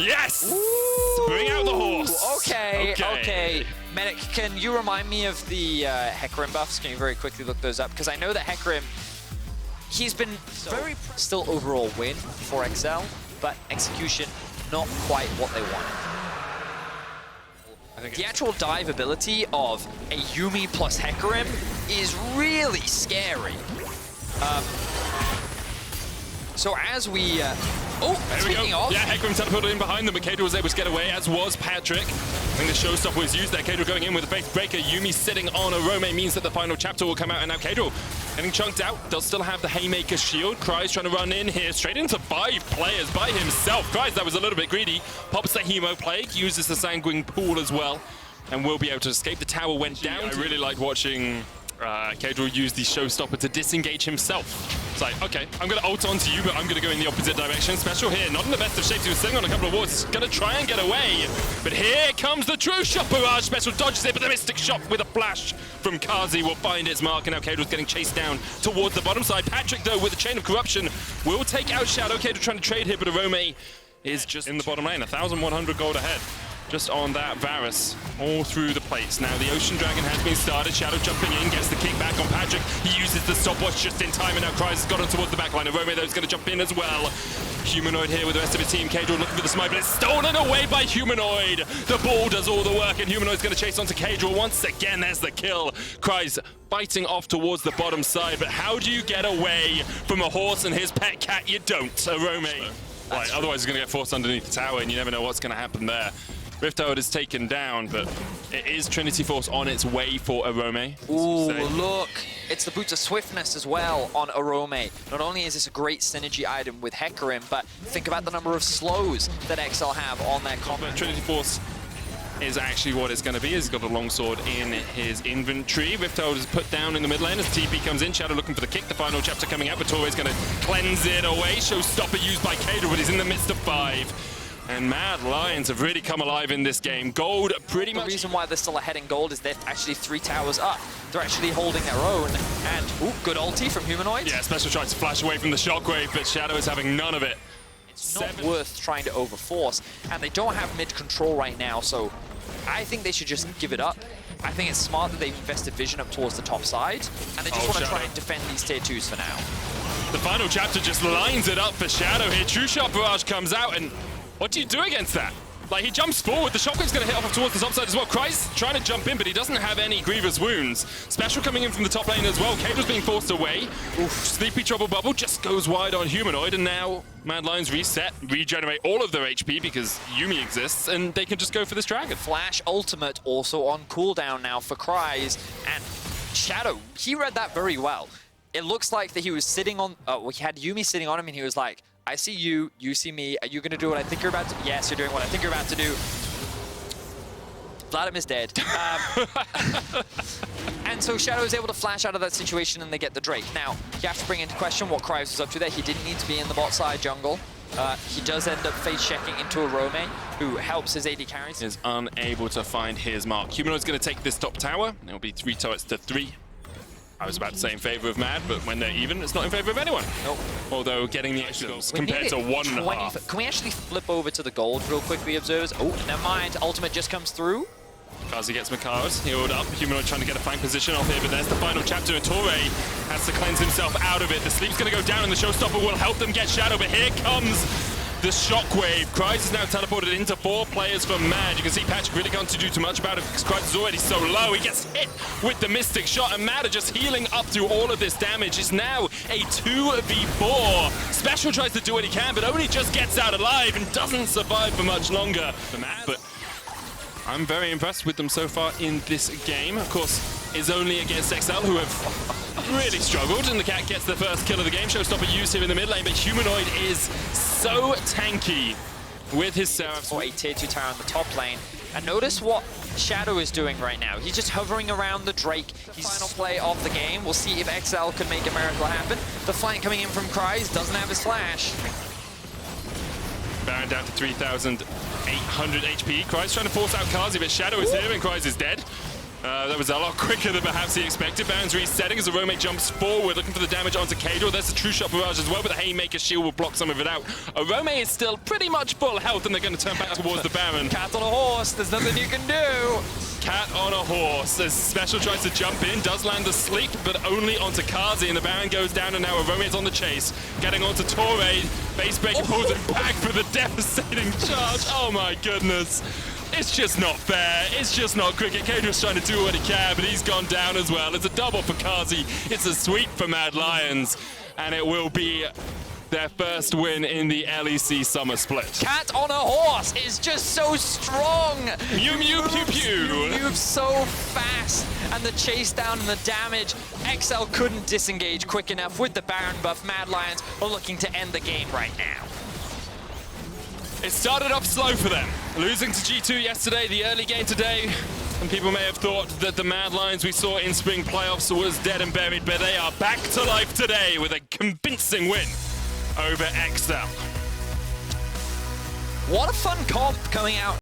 Yes! Ooh. Bring out the horse. Okay. Medic, can you remind me of the Hecarim buffs? Can you very quickly look those up? Because I know that Hecarim, he's been still overall win for XL, but execution not quite what they wanted. The actual dive ability of a Yuumi plus Hecarim is really scary. So as we... speaking of... Yeah, Hecarim teleported in behind them, but KazaLoLL was able to get away, as was Patrick. I think the showstopper was used there. KazaLoLL going in with a Faith Breaker. Yuumi sitting on a Rome means that the final chapter will come out, and now KazaLoLL getting chunked out. They'll still have the Haymaker shield. Kryze trying to run in here, straight into 5 players by himself. Kryze, that was a little bit greedy. Pops the Hemo Plague, uses the Sanguine Pool as well, and will be able to escape. The tower went down. I really like watching KazaLoLL use the showstopper to disengage himself. It's like, okay, I'm going to ult onto you, but I'm going to go in the opposite direction. Special here, not in the best of shapes. He was sitting on a couple of wards. He's going to try and get away. But here comes the true shot barrage. Special dodges it, but the Mystic Shot with a flash from Kazi will find its mark. And now KazaLoLL's getting chased down towards the bottom side. Patrick, though, with the Chain of Corruption, will take out Shadow. KazaLoLL trying to trade here, but Arome is just in the bottom lane. 1,100 gold ahead. Just on that Varus, all through the plates. Now the Ocean Dragon has been started. Shadow jumping in, gets the kickback on Patrick. He uses the stopwatch just in time, and now Kryze has got on towards the back line. And Rome, though, is going to jump in as well. Humanoid here with the rest of his team. KazaLoLL looking for the smite, but it's stolen away by Humanoid. The ball does all the work, and Humanoid's going to chase onto KazaLoLL. Once again, there's the kill. Kryze biting off towards the bottom side, but how do you get away from a horse and his pet cat? You don't, Rome. Right, otherwise he's going to get forced underneath the tower, and you never know what's going to happen there. Rift Tower is taken down, but it is Trinity Force on its way for Arome. Ooh, look! It's the Boots of Swiftness as well on Arome. Not only is this a great synergy item with Hecarim, but think about the number of slows that XL have on their combo. Trinity Force is actually what it's going to be. He's got a longsword in his inventory. Rift Tower is put down in the mid lane as TP comes in. Shadow looking for the kick. The final chapter coming out, but Torre's going to cleanse it away. Showstopper used by KazaLoLL, but he's in the midst of 5. And Mad Lions have really come alive in this game. Gold pretty much... The reason why they're still ahead in gold is they're actually 3 towers up. They're actually holding their own. And, ooh, good ulti from Humanoid. Yeah, Special tries to flash away from the shockwave, but Shadow is having none of it. It's not worth trying to overforce. And they don't have mid control right now, so I think they should just give it up. I think it's smart that they've invested vision up towards the top side, and they just want to try and defend these tier 2s for now. The final chapter just lines it up for Shadow here. True Shot Barrage comes out, and what do you do against that? Like, he jumps forward, the shockwave's going to hit off towards the top side as well. Kryze trying to jump in, but he doesn't have any grievous wounds. Special coming in from the top lane as well. KazaLoLL's being forced away. Oof, Sleepy Trouble Bubble just goes wide on Humanoid, and now Mad Lions reset, regenerate all of their HP because Yuumi exists, and they can just go for this dragon. Flash Ultimate also on cooldown now for Kryze, and Shadow, he read that very well. It looks like that he was sitting on, he had Yuumi sitting on him, and he was like, I see you, you see me, are you going to do what I think you're about to do? Yes, you're doing what I think you're about to do. Vladimir's dead. And so Shadow is able to flash out of that situation and they get the Drake. Now, you have to bring into question what Kryze was up to there. He didn't need to be in the bot side jungle. He does end up face checking into Arome, who helps his AD carries. Is unable to find his mark. Humanoid's going to take this top tower. It'll be 3 turrets to 3. I was about to say in favor of Mad, but when they're even, it's not in favor of anyone. Nope. Although getting the items compared to 1.5. Can we actually flip over to the gold real quickly, observers? Oh, never mind. Ultimate just comes through. Kazi gets Makaros, healed up. Humanoid trying to get a flank position off here, but there's the final chapter, and Torre has to cleanse himself out of it. The sleep's going to go down, and the showstopper will help them get Shadow, but here comes the shockwave. Kryze is now teleported into 4 players from Mad. You can see Patrick really can't do too much about it because Kryze is already so low. He gets hit with the Mystic Shot, and Mad are just healing up through all of this damage. It's now a 2v4. Special tries to do what he can, but only just gets out alive and doesn't survive for much longer. But I'm very impressed with them so far in this game. Of course, it's only against XL, who have really struggled, and the Cat gets the first kill of the game. Showstopper used here in the mid lane, but Humanoid is so tanky with his Seraph. For a tier 2 tower in the top lane. And notice what Shadow is doing right now. He's just hovering around the Drake. He's final play of the game. We'll see if XL can make a miracle happen. The flank coming in from Kryze doesn't have his flash. Baron down to 3,800 HP. Kryze trying to force out Kazi, but Shadow is here and Kryze is dead. That was a lot quicker than perhaps he expected. Baron's resetting as Arome jumps forward, looking for the damage onto Kadro. There's a true shot barrage as well, but the Haymaker shield will block some of it out. Arome is still pretty much full health, and they're going to turn back towards the Baron. Cat on a horse, there's nothing you can do. Cat on a horse as Special tries to jump in, does land the sleep, but only onto Kazi, and the Baron goes down, and now Arome is on the chase. Getting onto Torre, Face Breaker pulls it back for the devastating charge. Oh my goodness. It's just not fair. It's just not cricket. Kadro's trying to do what he can, but he's gone down as well. It's a double for Kazi. It's a sweep for Mad Lions, and it will be their first win in the LEC summer split. Cat on a horse is just so strong. Mew, mew, pew, pew. Moves so fast, and the chase down and the damage. XL couldn't disengage quick enough with the Baron buff. Mad Lions are looking to end the game right now. It started off slow for them. Losing to G2 yesterday, the early game today, and people may have thought that the Mad Lions we saw in spring playoffs was dead and buried, but they are back to life today with a convincing win over XL. What a fun comp coming out.